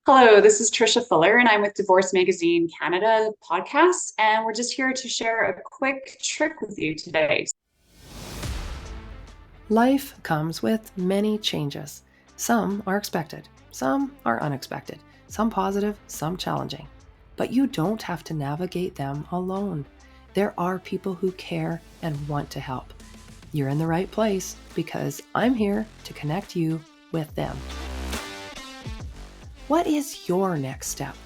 Hello, this is Trisha Fuller, and I'm with Divorce Magazine Canada podcast, and we're just here to share a quick trick with you today. Life comes with many changes. Some are expected, some are unexpected, some positive, some challenging. But you don't have to navigate them alone. There are people who care and want to help. You're in the right place because I'm here to connect you with them. What is your next step?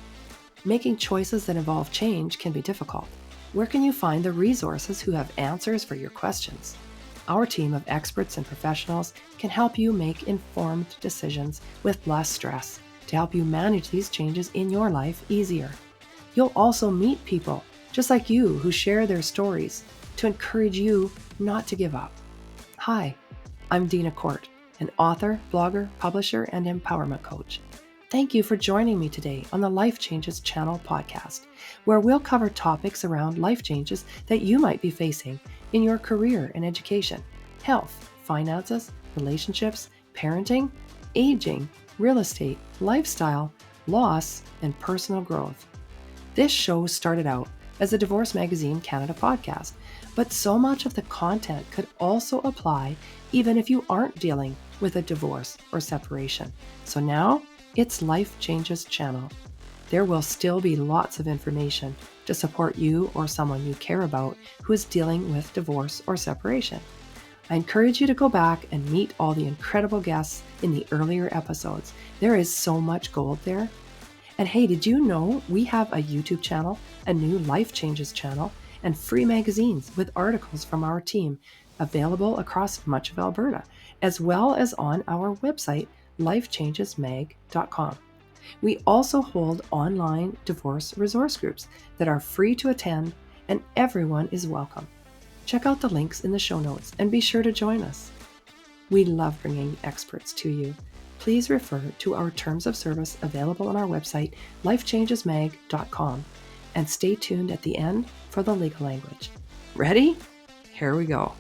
Making choices that involve change can be difficult. Where can you find the resources who have answers for your questions? Our team of experts and professionals can help you make informed decisions with less stress to help you manage these changes in your life easier. You'll also meet people just like you who share their stories to encourage you not to give up. Hi, I'm Dina Court, an author, blogger, publisher, and empowerment coach. Thank you for joining me today on the Life Changes Channel podcast, where we'll cover topics around life changes that you might be facing in your career and education, health, finances, relationships, parenting, aging, real estate, lifestyle, loss, and personal growth. This show started out as a Divorce Magazine Canada podcast, but so much of the content could also apply even if you aren't dealing with a divorce or separation. So now, it's Life Changes Channel. There will still be lots of information to support you or someone you care about who is dealing with divorce or separation. I encourage you to go back and meet all the incredible guests in the earlier episodes. There is so much gold there. And hey, did you know we have a YouTube channel, a new Life Changes channel, and free magazines with articles from our team available across much of Alberta, as well as on our website, lifechangesmag.com. We also hold online divorce resource groups that are free to attend, and everyone is welcome. Check out the links in the show notes and be sure to join us. We love bringing experts to you. Please refer to our terms of service available on our website, lifechangesmag.com, and stay tuned at the end for the legal language. Ready? Here we go.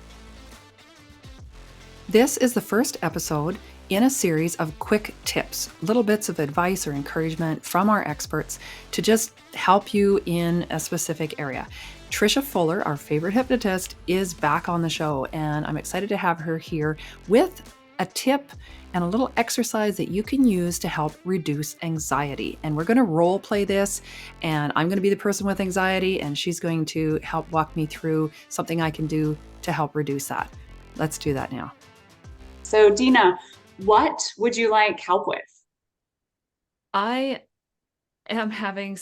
This is the first episode in a series of quick tips, little bits of advice or encouragement from our experts to just help you in a specific area. Trisha Fuller, our favorite hypnotist, is back on the show, and I'm excited to have her here with a tip and a little exercise that you can use to help reduce anxiety. And we're going to role play this, and I'm going to be the person with anxiety, and she's going to help walk me through something I can do to help reduce that. Let's do that now. So, Dina, what would you like help with? I am having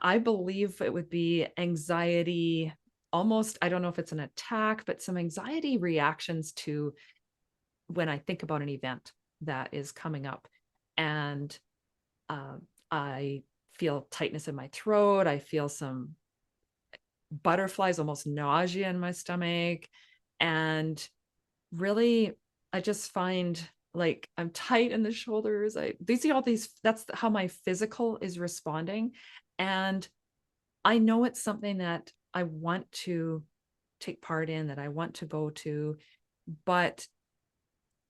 I believe it would be anxiety, almost, I don't know if it's an attack, but some anxiety reactions to when I think about an event that is coming up. And I feel tightness in my throat. I feel some butterflies, almost nausea in my stomach. And really, I just find like I'm tight in the shoulders. That's how my physical is responding. And I know it's something that I want to take part in, that I want to go to, but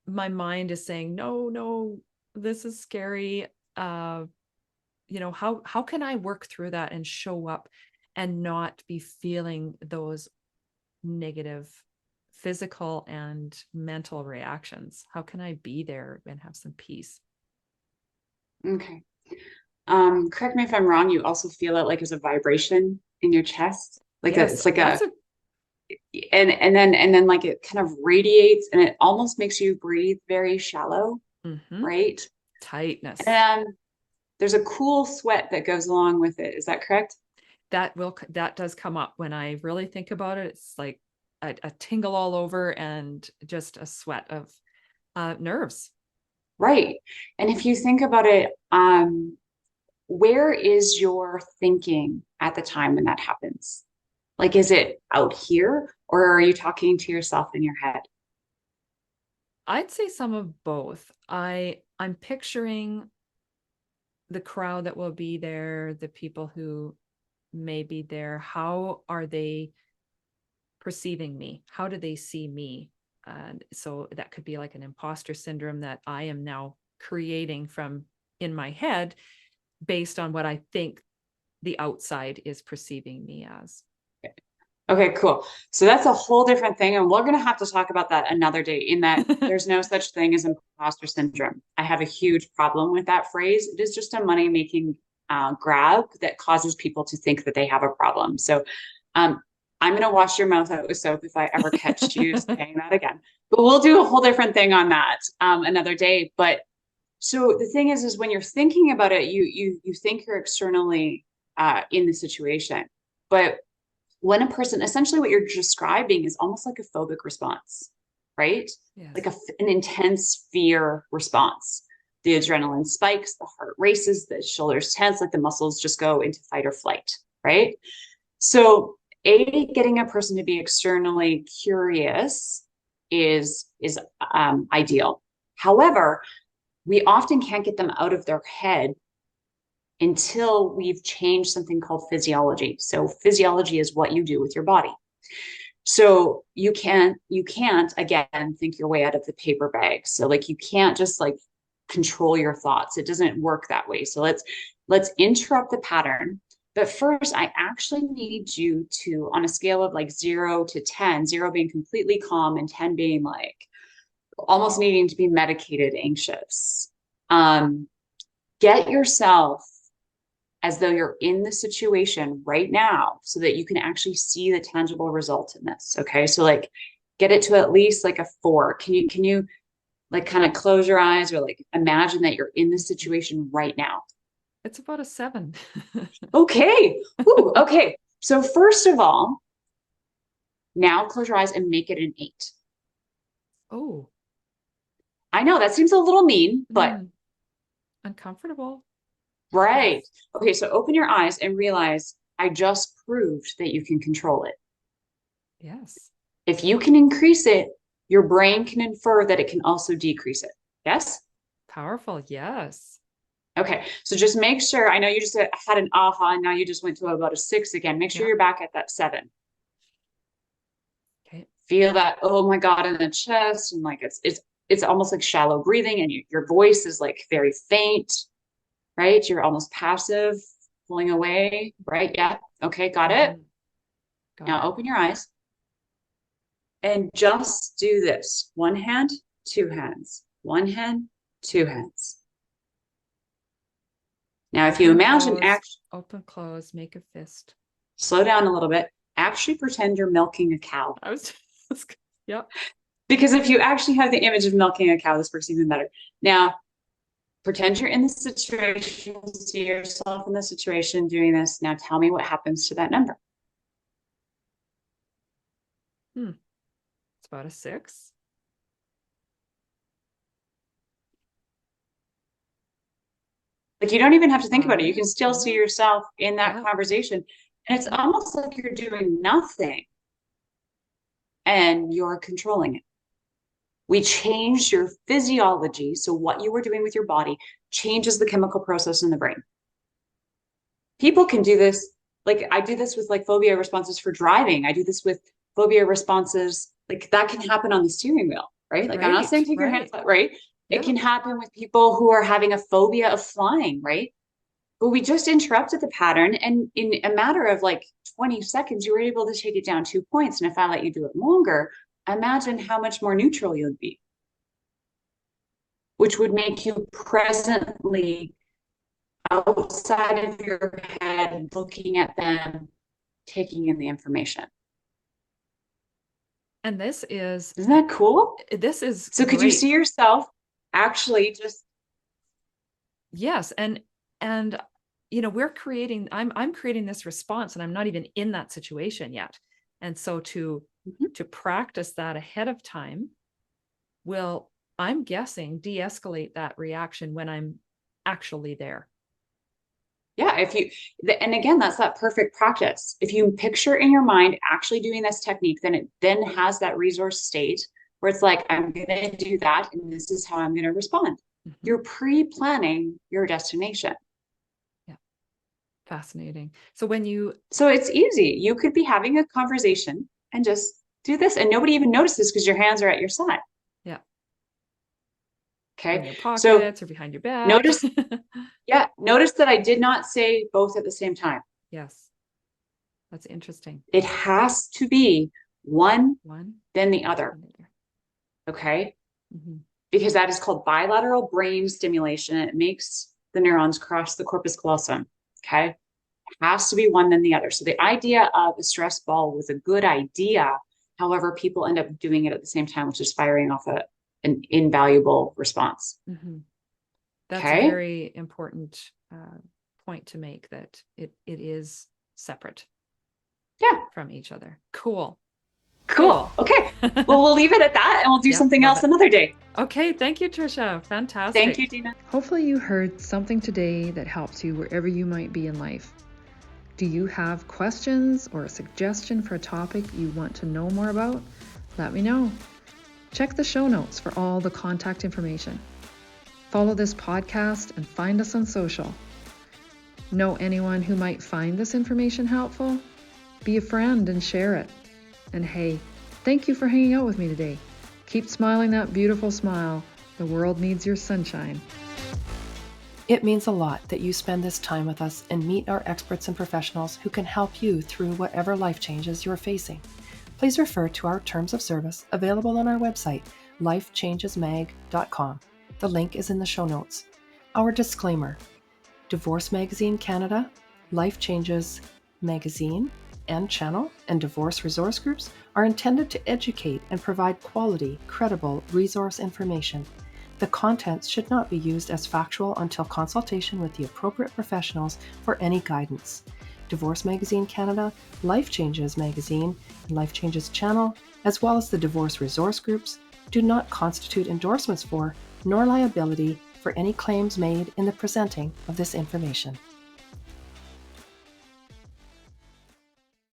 my mind is saying, no, this is scary. How can I work through that and show up and not be feeling those negative physical and mental reactions? How can I be there and have some peace? Okay. Correct me if I'm wrong. You also feel it like there's a vibration in your chest, Yes, it's like and then like it kind of radiates, and it almost makes you breathe very shallow, right? tightness. And there's a cool sweat that goes along with it. Is that correct? That does come up when I really think about it. It's like a tingle all over and just a sweat of nerves. Right. And if you think about it, where is your thinking at the time when that happens? Like, is it out here, or are you talking to yourself in your head? I'd say some of both. I'm picturing the crowd that will be there, the people who may be there. How are they perceiving me? How do they see me? And so that could be like an imposter syndrome that I am now creating from in my head. based on what I think the outside is perceiving me as. Okay, cool. So that's a whole different thing. And we're going to have to talk about that another day, in that there's no such thing as imposter syndrome. I have a huge problem with that phrase. It is just a money-making grab that causes people to think that they have a problem. So I'm going to wash your mouth out with soap if I ever catch you saying that again. But we'll do a whole different thing on that another day. But so the thing is when you're thinking about it, you think you're externally in the situation. But when a person, essentially what you're describing is almost like a phobic response, right? Yes. Like an intense fear response. The adrenaline spikes, the heart races, the shoulders tense, like the muscles just go into fight or flight, right? So getting a person to be externally curious is ideal. However, we often can't get them out of their head until we've changed something called physiology. So physiology is what you do with your body. So you can't again think your way out of the paper bag. So like you can't just like control your thoughts. It doesn't work that way. So let's interrupt the pattern. But first, I actually need you to, on a scale of like 0 to 10, 0 being completely calm and 10 being like almost needing to be medicated anxious. Get yourself as though you're in the situation right now so that you can actually see the tangible result in this. Okay. So like get it to at least like a 4. Can you like kind of close your eyes or like imagine that you're in the situation right now? It's about a 7. Okay. Ooh, okay. So first of all, now close your eyes and make it an 8. Oh, I know that seems a little mean, but uncomfortable. right. Yes. Okay. So open your eyes and realize I just proved that you can control it. Yes. If you can increase it, your brain can infer that it can also decrease it. Yes? Powerful. Yes. Okay. So just make sure, I know you just had an aha and now you just went to about a 6 again. Make sure you're back at that 7. Okay. Feel that, oh my God, in the chest. And like it's almost like shallow breathing and your voice is like very faint, right? You're almost passive, pulling away, right? Yeah. Okay. Got it. Now open your eyes and just do this. 1 hand, 2 hands, 1 hand, 2 hands. Now, if you imagine open, close, make a fist. Slow down a little bit. Actually pretend you're milking a cow. Yep. Because if you actually have the image of milking a cow, this works even better. Now, pretend you're in the situation, see yourself in the situation doing this. Now tell me what happens to that number. It's about a 6. Like you don't even have to think about it. You can still see yourself in that conversation. And it's almost like you're doing nothing and you're controlling it. We changed your physiology. So what you were doing with your body changes the chemical process in the brain. People can do this. Like I do this with like phobia responses for driving. I do this with phobia responses. Like that can happen on the steering wheel, right? Like I'm not saying take your hands out, right? It can happen with people who are having a phobia of flying, right? But we just interrupted the pattern. And in a matter of like 20 seconds, you were able to take it down 2 points. And if I let you do it longer, imagine how much more neutral you'd be, which would make you presently outside of your head, looking at them, taking in the information. And this is, isn't that cool? This is so great. Could you see yourself actually just, yes. And you know, I'm creating this response and I'm not even in that situation yet. And so to practice that ahead of time will, I'm guessing, de-escalate that reaction when I'm actually there. Yeah. And again, that's that perfect practice. If you picture in your mind actually doing this technique, then it then has that resource state where it's like, I'm going to do that. And this is how I'm going to respond. You're pre-planning your destination. Yeah. Fascinating. So it's easy. You could be having a conversation and just do this and nobody even notices because your hands are at your side. Yeah. Okay. In your So pockets or behind your back. notice that I did not say both at the same time. Yes. That's interesting. It has to be one, One, then the other. another. Okay. Mm-hmm. Because that is called bilateral brain stimulation. And it makes the neurons cross the corpus callosum. Okay. It has to be one, then the other. So the idea of a stress ball was a good idea. However, people end up doing it at the same time, which is firing off an invaluable response. Mm-hmm. That's a Okay. very important point to make, that it is separate from each other. Cool. Okay. Well, we'll leave it at that, and we'll do something else another day. Okay. Thank you, Trisha. Fantastic. Thank you, Dina. Hopefully you heard something today that helps you wherever you might be in life. Do you have questions or a suggestion for a topic you want to know more about? Let me know. Check the show notes for all the contact information. Follow this podcast and find us on social. Know anyone who might find this information helpful? Be a friend and share it. And hey, thank you for hanging out with me today. Keep smiling that beautiful smile. The world needs your sunshine. It means a lot that you spend this time with us and meet our experts and professionals who can help you through whatever life changes you're facing. Please refer to our terms of service available on our website, lifechangesmag.com. The link is in the show notes. Our disclaimer: Divorce Magazine Canada, Life Changes Magazine and channel, and divorce resource groups are intended to educate and provide quality, credible resource information. The contents should not be used as factual until consultation with the appropriate professionals for any guidance. Divorce Magazine Canada, Life Changes Magazine, and Life Changes channel, as well as the divorce resource groups, do not constitute endorsements for, nor liability for any claims made in the presenting of this information.